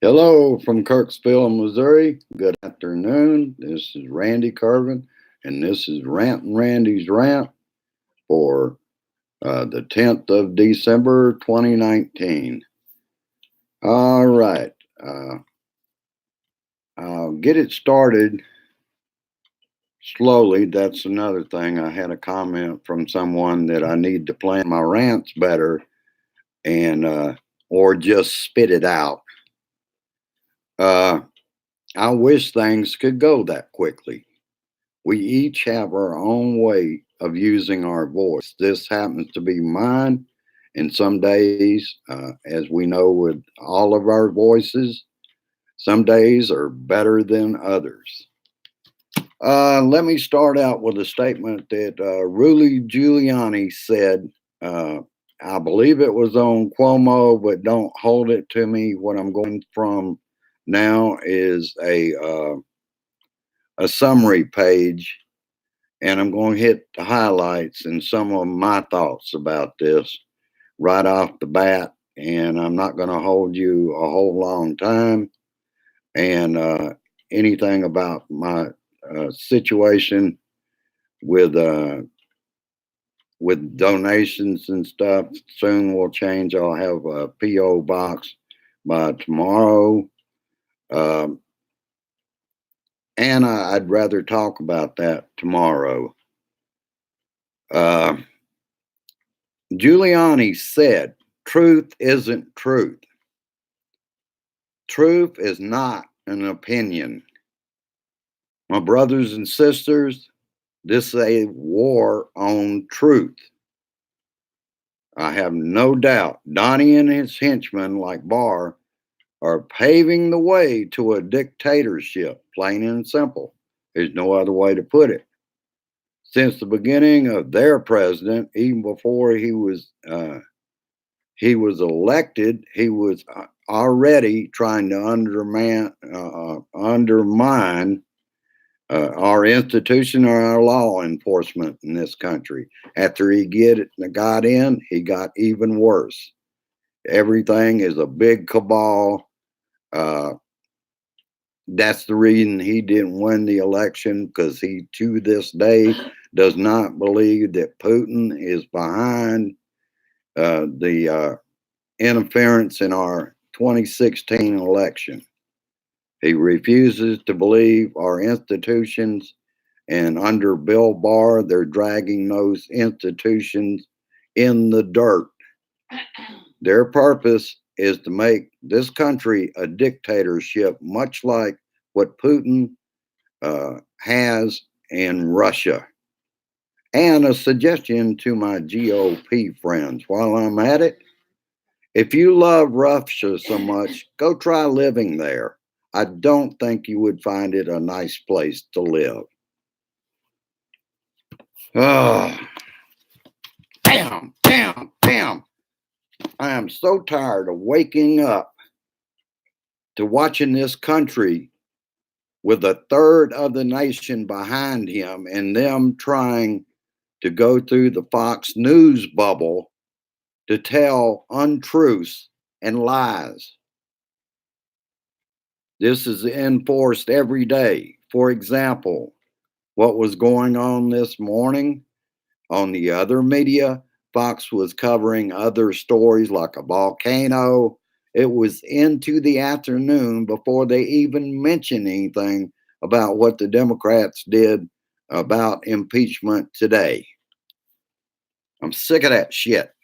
Hello from Kirksville, Missouri. Good afternoon. This is Randy Carvin, and this is Rant and Randy's Rant for the 10th of December, 2019. All right. Uh, I'll get it started slowly. That's another thing. I had a comment from someone that I need to plan my rants better and or just spit it out. Uh, I wish things could go that quickly. We each have our own way of using our voice. This happens to be mine. And some days, as we know with all of our voices, some days are better than others. Let me start out with a statement that Rudy Giuliani said. Uh, I believe it was on Cuomo, but don't hold it to me. What I'm going from now is a summary page, and I'm going to hit the highlights and some of my thoughts about this right off the bat. And I'm not going to hold you a whole long time. And anything about my situation with uh, with donations and stuff soon will change. I'll have a PO box by tomorrow. Um, and I'd rather talk about that tomorrow. Uh, Giuliani said, truth isn't truth. Truth is not an opinion. My brothers and sisters, this is a war on truth. I have no doubt Donnie and his henchmen, like Barr, are paving the way to a dictatorship, plain and simple. There's no other way to put it. Since the beginning of their president, even before he was elected, he was already trying to undermine our institution or our law enforcement in this country. After got in, he got even worse. Everything is a big cabal. Uh, that's the reason he didn't win the election, because he, to this day, does not believe that Putin is behind the interference in our 2016 election. He refuses to believe our institutions, and under Bill Barr, they're dragging those institutions in the dirt. Their purpose is to make this country a dictatorship, much like what Putin has in Russia. And a suggestion to my GOP friends while I'm at it, if you love Russia so much, go try living there. I don't think you would find it a nice place to live. Oh, bam, bam, bam. I am so tired of waking up to watching this country with a third of the nation behind him and them trying to go through the Fox News bubble to tell untruths and lies. This is enforced every day. For example, what was going on this morning on the other media, Fox was covering other stories like a volcano. It was into the afternoon before they even mentioned anything about what the Democrats did about impeachment today. I'm sick of that shit.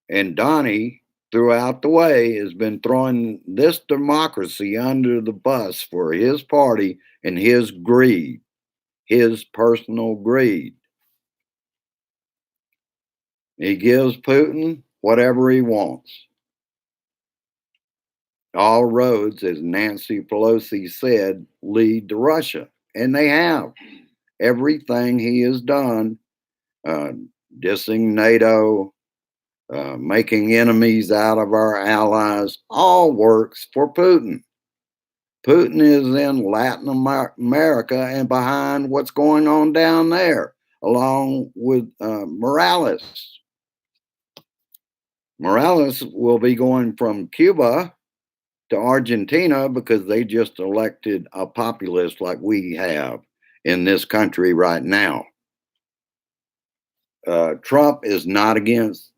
And Donnie, throughout the way, has been throwing this democracy under the bus for his party and his greed, his personal greed. He gives Putin whatever he wants. All roads, as Nancy Pelosi said, lead to Russia. And they have. Everything he has done, uh, dissing NATO, making enemies out of our allies, all works for Putin. Putin is in Latin America and behind what's going on down there, along with Morales. Morales will be going from Cuba to Argentina because they just elected a populist like we have in this country right now. Trump is not against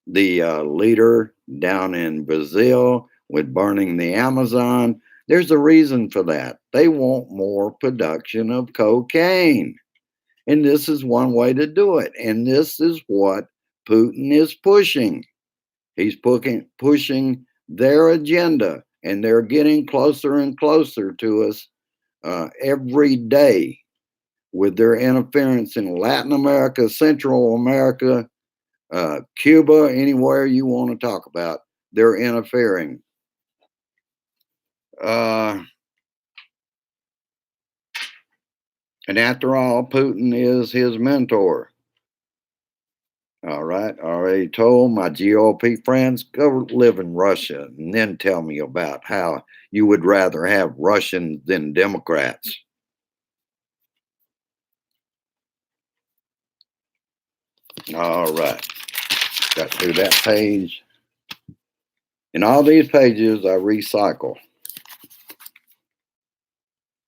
the leader down in Brazil with burning the Amazon. There's a reason for that. They want more production of cocaine. And this is one way to do it. And this is what Putin is pushing. He's pushing their agenda, and they're getting closer and closer to us every day with their interference in Latin America, Central America, Cuba, anywhere you want to talk about, they're interfering. And after all, Putin is his mentor. All right. I already told my GOP friends, go live in Russia and then tell me about how you would rather have Russians than Democrats. All right. Got through that page. And all these pages I recycle.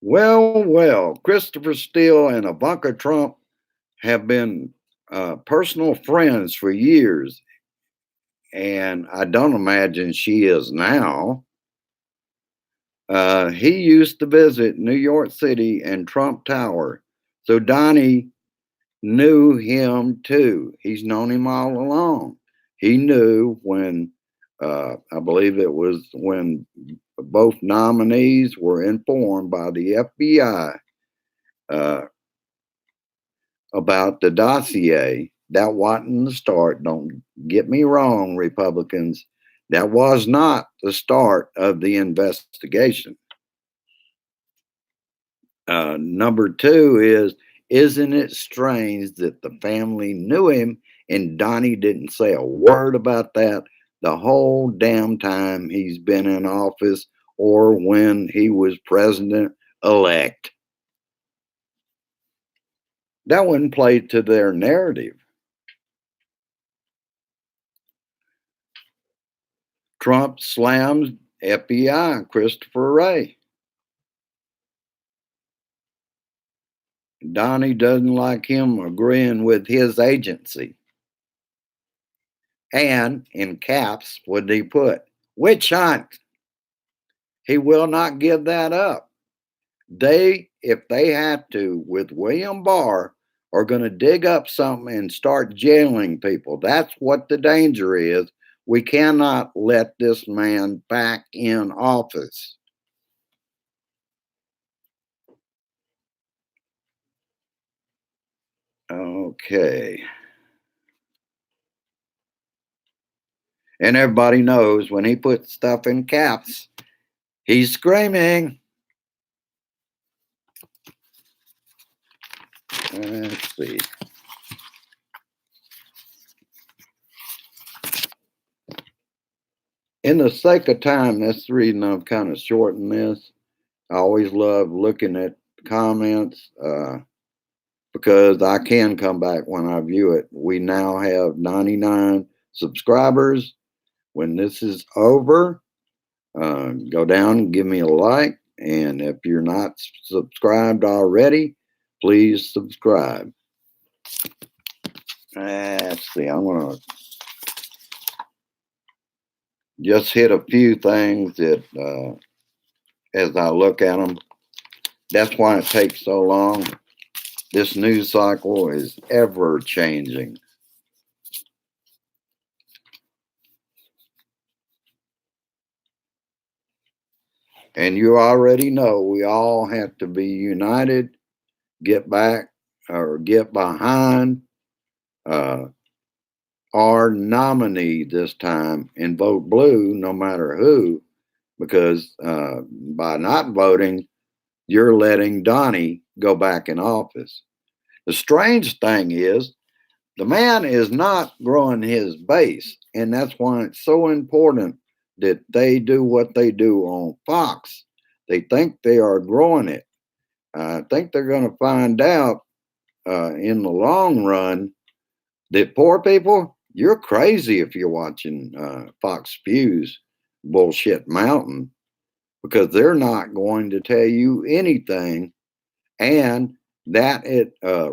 Well, Christopher Steele and Ivanka Trump have been personal friends for years. And I don't imagine she is now. He used to visit New York City and Trump Tower. So Donnie knew him too. He's known him all along. He knew when, I believe it was when both nominees were informed by the FBI about the dossier. That wasn't the start. Don't get me wrong, Republicans. That was not the start of the investigation. Number two is, isn't it strange that the family knew him and Donnie didn't say a word about that the whole damn time he's been in office or when he was president elect? That wouldn't play to their narrative. Trump slams FBI Christopher Wray. Donnie doesn't like him agreeing with his agency. And in caps, what did he put? Witch hunt. He will not give that up. They, if they have to, with William Barr, are going to dig up something and start jailing people. That's what the danger is. We cannot let this man back in office. Okay. And everybody knows when he puts stuff in caps, he's screaming. Let's see. In the sake of time, that's the reason I've kind of shortened this. I always love looking at comments because I can come back when I view it. We now have 99 subscribers. When this is over, go down and give me a like. And if you're not subscribed already, please subscribe. Let's see, I'm going to just hit a few things that, as I look at them, that's why it takes so long. This news cycle is ever changing. And you already know we all have to be united, get back or get behind our nominee this time and vote blue no matter who, because by not voting, you're letting Donnie go back in office. The strange thing is, the man is not growing his base, and that's why it's so important that they do what they do on Fox. They think they are growing it. I think they're going to find out in the long run that poor people, you're crazy if you're watching Fox News Bullshit Mountain, because they're not going to tell you anything. And that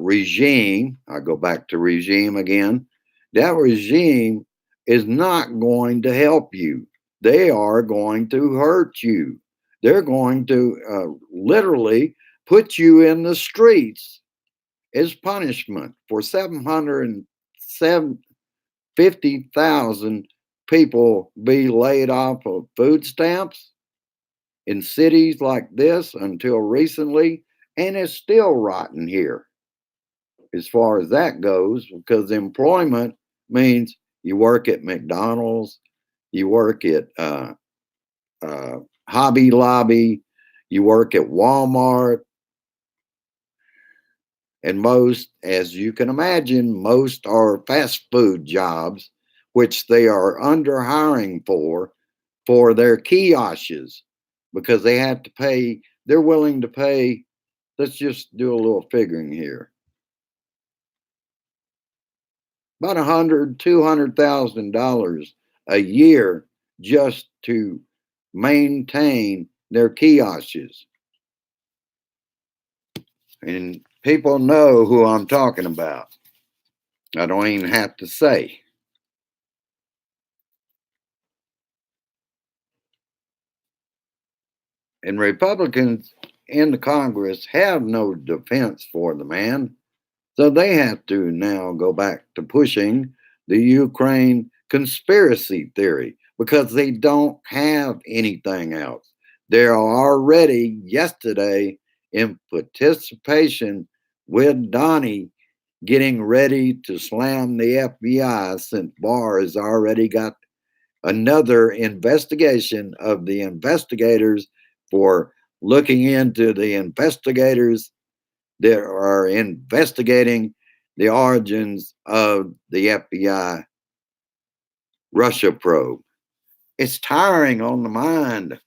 regime, I go back to regime again, that regime is not going to help you. They are going to hurt you. They're going to literally put you in the streets as punishment for 750,000 people be laid off of food stamps in cities like this until recently, and it's still rotten here as far as that goes, because employment means you work at McDonald's, you work at uh, Hobby Lobby, you work at Walmart, and most, as you can imagine, most are fast food jobs, which they are under hiring for their kiosks, because they have to pay, they're willing to pay, let's just do a little figuring here, about $200,000 a year just to maintain their kiosks. And people know who I'm talking about. I don't even have to say. And Republicans in the Congress have no defense for the man. So they have to now go back to pushing the Ukraine conspiracy theory, because they don't have anything else. They're already yesterday in participation with Donnie getting ready to slam the FBI, since Barr has already got another investigation of the investigators for looking into the investigators that are investigating the origins of the FBI Russia probe. It's tiring on the mind.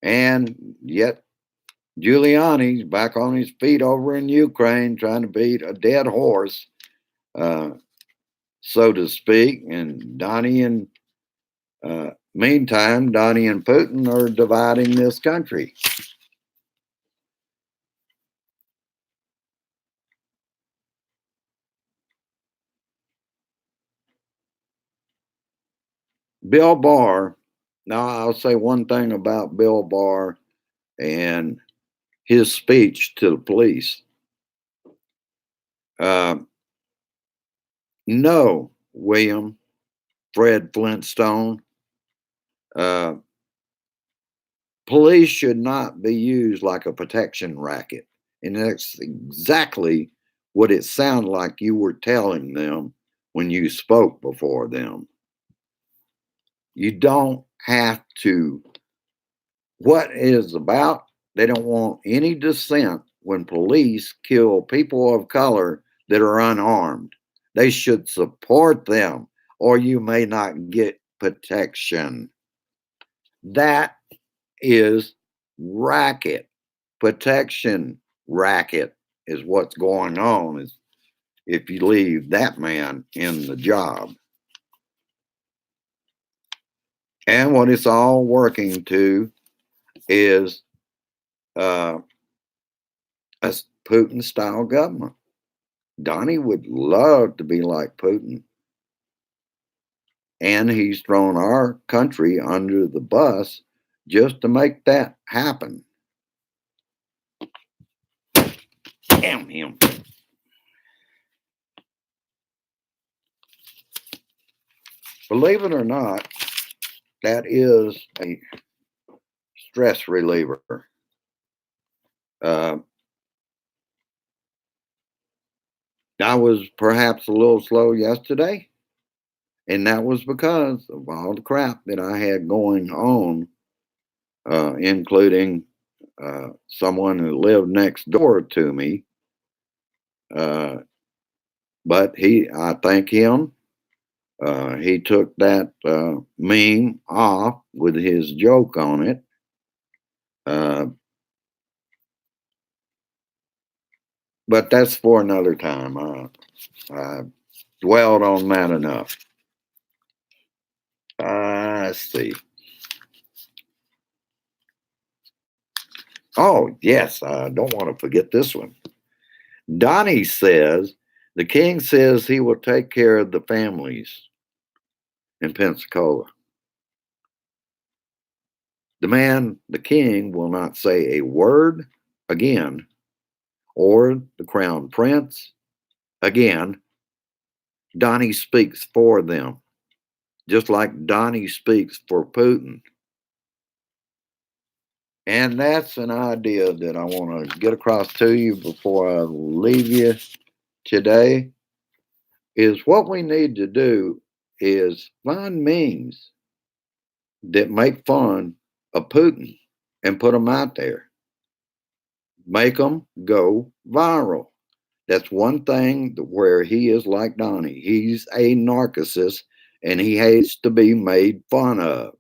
And yet, Giuliani's back on his feet over in Ukraine trying to beat a dead horse, uh, so to speak. And meantime, Donnie and Putin are dividing this country. Bill Barr, now I'll say one thing about Bill Barr and his speech to the police. Uh, no, William Fred Flintstone, uh, police should not be used like a protection racket. And that's exactly what it sounded like you were telling them when you spoke before them. You don't have to. What is about, they don't want any dissent when police kill people of color that are unarmed. They should support them, or you may not get protection. That is racket. Protection racket is what's going on, is if you leave that man in the job. And what it's all working to is a Putin style government. Donnie would love to be like Putin. And he's thrown our country under the bus just to make that happen. Damn him. Believe it or not, that is a stress reliever. Uh, I was perhaps a little slow yesterday, and that was because of all the crap that I had going on, including someone who lived next door to me. But I thank him. He took that meme off with his joke on it. Uh, But that's for another time. I dwelled on that enough. Let's see. Oh, yes, I don't want to forget this one. Donnie says the king says he will take care of the families in Pensacola. The king, will not say a word again, or the crown prince again. Donnie speaks for them, just like Donnie speaks for Putin. And that's an idea that I want to get across to you before I leave you today. Is what we need to do is find means that make fun of Putin and put them out there. Make them go viral. That's one thing where he is like Donnie. He's a narcissist and he hates to be made fun of.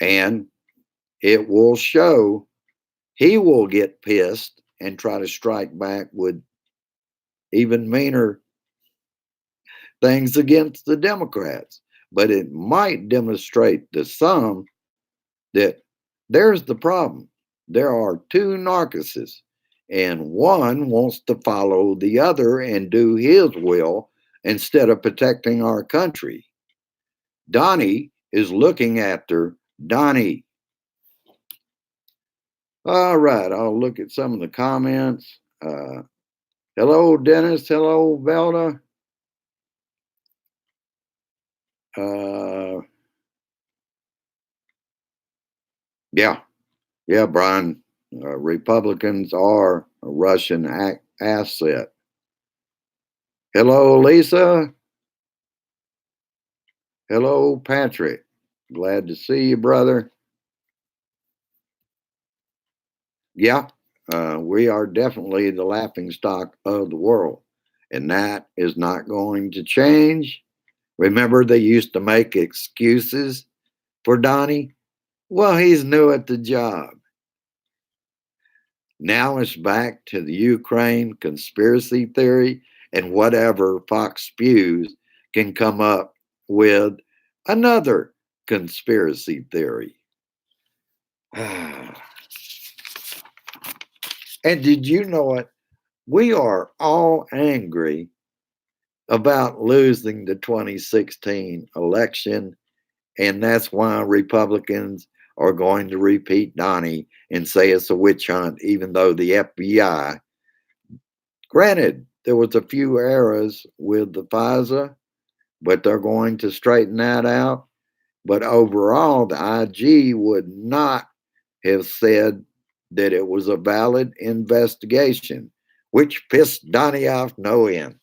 And it will show. He will get pissed and try to strike back with even meaner things against the Democrats. But it might demonstrate to some that there's the problem. There are two narcissists, and one wants to follow the other and do his will instead of protecting our country. Donnie is looking after Donnie. All right, I'll look at some of the comments. Hello, Dennis. Hello, Velda. Uh, yeah, yeah, Brian. Republicans are a Russian asset. Hello, Lisa. Hello, Patrick. Glad to see you, brother. Yeah, we are definitely the laughing stock of the world, and that is not going to change. Remember, they used to make excuses for Donnie? Well, he's new at the job. Now it's back to the Ukraine conspiracy theory, and whatever Fox spews can come up with another conspiracy theory. And did you know it? We are all angry about losing the 2016 election, and that's why Republicans are going to repeat Donnie and say it's a witch hunt, even though the FBI, granted, there was a few errors with the FISA, but they're going to straighten that out. But overall, the IG would not have said that it was a valid investigation, which pissed Donnie off no end.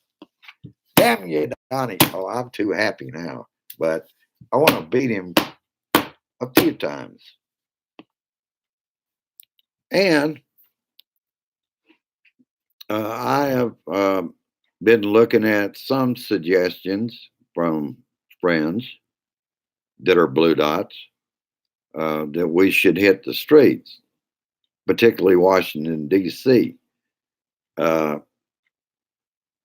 Damn you, Donnie. Oh, I'm too happy now, but I want to beat him a few times. And I have been looking at some suggestions from friends that are blue dots that we should hit the streets, particularly Washington, D.C. Uh,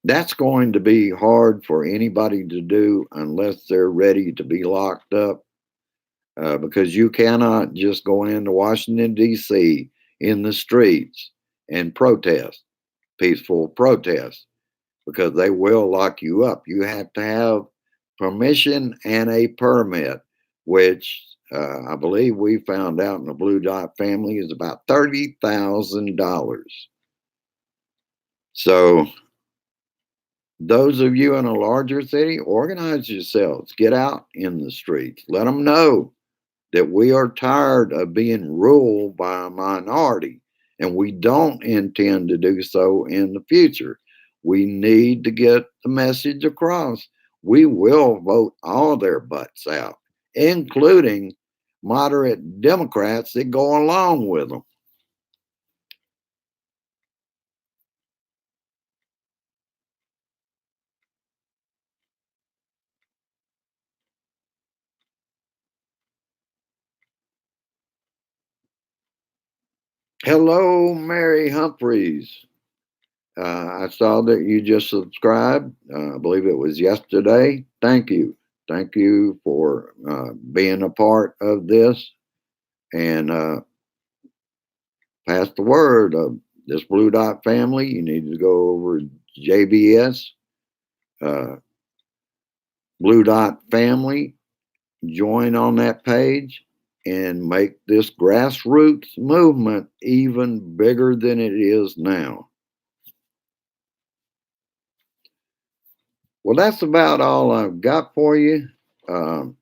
that's going to be hard for anybody to do unless they're ready to be locked up, because you cannot just go into Washington, D.C. in the streets and protest, peaceful protest, because they will lock you up. You have to have permission and a permit, which I believe we found out in the Blue Dot family is about $30,000. So, those of you in a larger city, organize yourselves, get out in the streets, let them know that we are tired of being ruled by a minority, and we don't intend to do so in the future. We need to get the message across. We will vote all their butts out, including moderate Democrats that go along with them. Hello, Mary Humphreys. I saw that you just subscribed. I believe it was yesterday. Thank you. Thank you for being a part of this and pass the word of this Blue Dot family. You need to go over JBS, uh, Blue Dot family, join on that page and make this grassroots movement even bigger than it is now. Well, that's about all I've got for you. Um,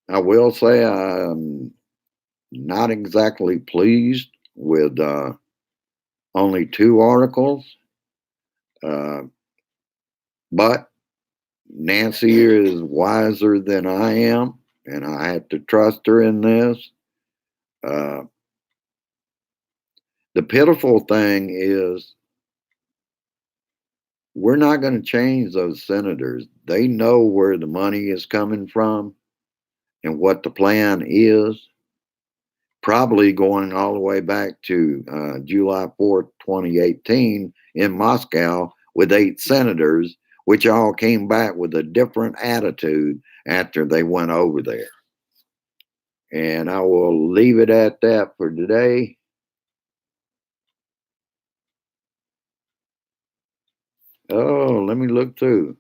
I will say I'm not exactly pleased with only two articles, uh, but Nancy is wiser than I am, and I have to trust her in this. Uh, the pitiful thing is, we're not going to change those senators. They know where the money is coming from and what the plan is, probably going all the way back to July 4th, 2018 in Moscow with 8 senators, which all came back with a different attitude after they went over there. And I will leave it at that for today. Oh, let me look through.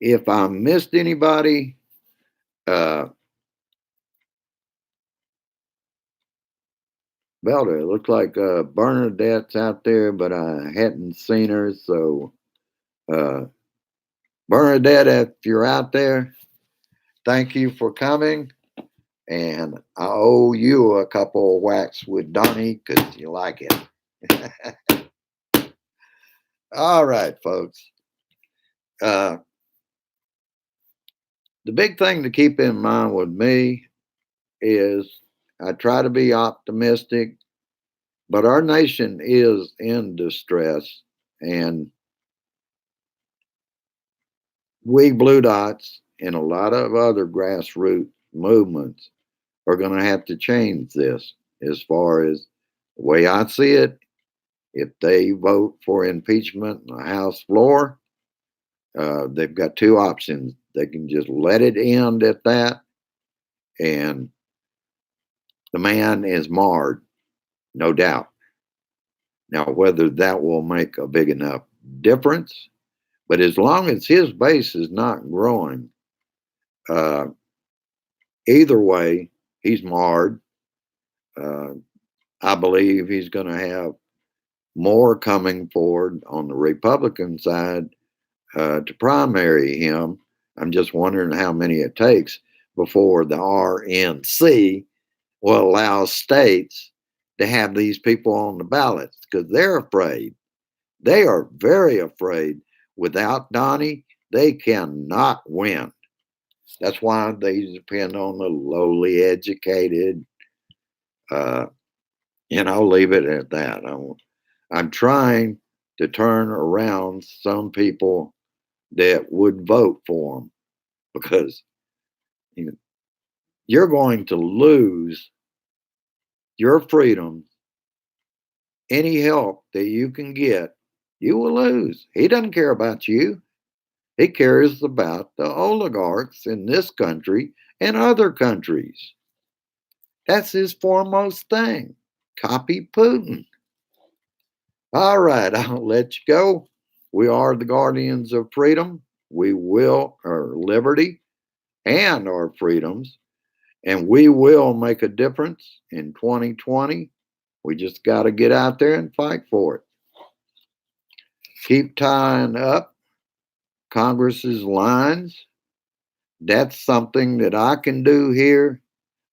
If I missed anybody, uh, well, it looks like Bernadette's out there, but I hadn't seen her. So, uh, Bernadette, if you're out there, thank you for coming. And I owe you a couple of whacks with Donnie because you like it. All right, folks. Uh, the big thing to keep in mind with me is I try to be optimistic, but our nation is in distress. And we Blue Dots and a lot of other grassroots movements are going to have to change this as far as the way I see it. If they vote for impeachment on the House floor, they've got two options. They can just let it end at that, and the man is marred, no doubt. Now, whether that will make a big enough difference, but as long as his base is not growing, uh, either way, he's marred. Uh, I believe he's going to have more coming forward on the Republican side to primary him. I'm just wondering how many it takes before the RNC will allow states to have these people on the ballots because they're afraid. They are very afraid. Without Donnie, they cannot win. That's why they depend on the lowly educated. Uh, leave it at that. I'm trying to turn around some people that would vote for him because you know, you're going to lose your freedom. Any help that you can get, you will lose. He doesn't care about you. He cares about the oligarchs in this country and other countries. That's his foremost thing. Copy Putin. All right, I'll let you go. We are the guardians of freedom. We will, our liberty and our freedoms, and we will make a difference in 2020. We just got to get out there and fight for it. Keep tying up Congress's lines. That's something that I can do here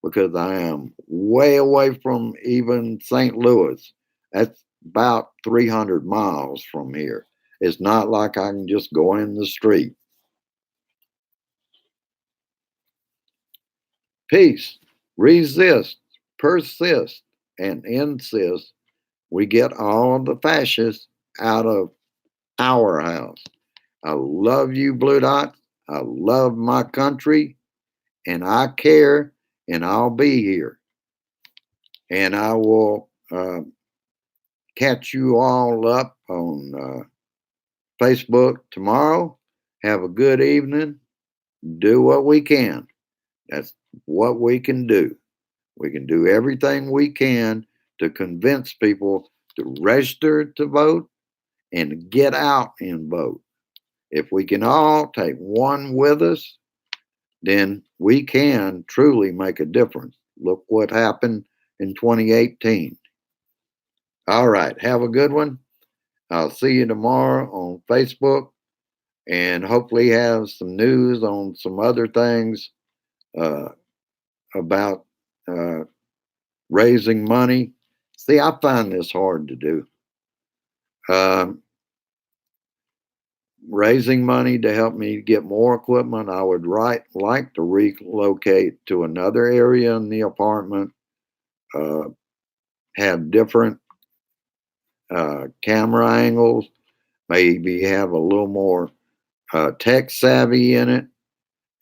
because I am way away from even St. Louis. That's about 300 miles from here. It's not like I can just go in the street. Peace, resist, persist, and insist we get all the fascists out of our house. I love you, Blue Dot. I love my country. and I care, and I'll be here. And I will catch you all up on Facebook tomorrow. Have a good evening. Do what we can. That's what we can do. We can do everything we can to convince people to register to vote and get out and vote. If we can all take one with us, then we can truly make a difference. Look what happened in 2018. All right. Have a good one. I'll see you tomorrow on Facebook and hopefully have some news on some other things uh, about raising money. See, I find this hard to do. Um, Raising money to help me get more equipment. I would like to relocate to another area in the apartment, uh, have different camera angles, maybe have a little more tech savvy in it,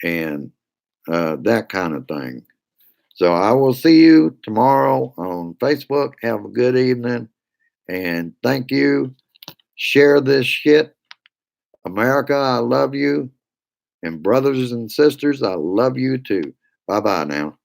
and that kind of thing. So I will see you tomorrow on Facebook. Have a good evening, and thank you. Share this shit. America, I love you. And brothers and sisters, I love you too. Bye bye now.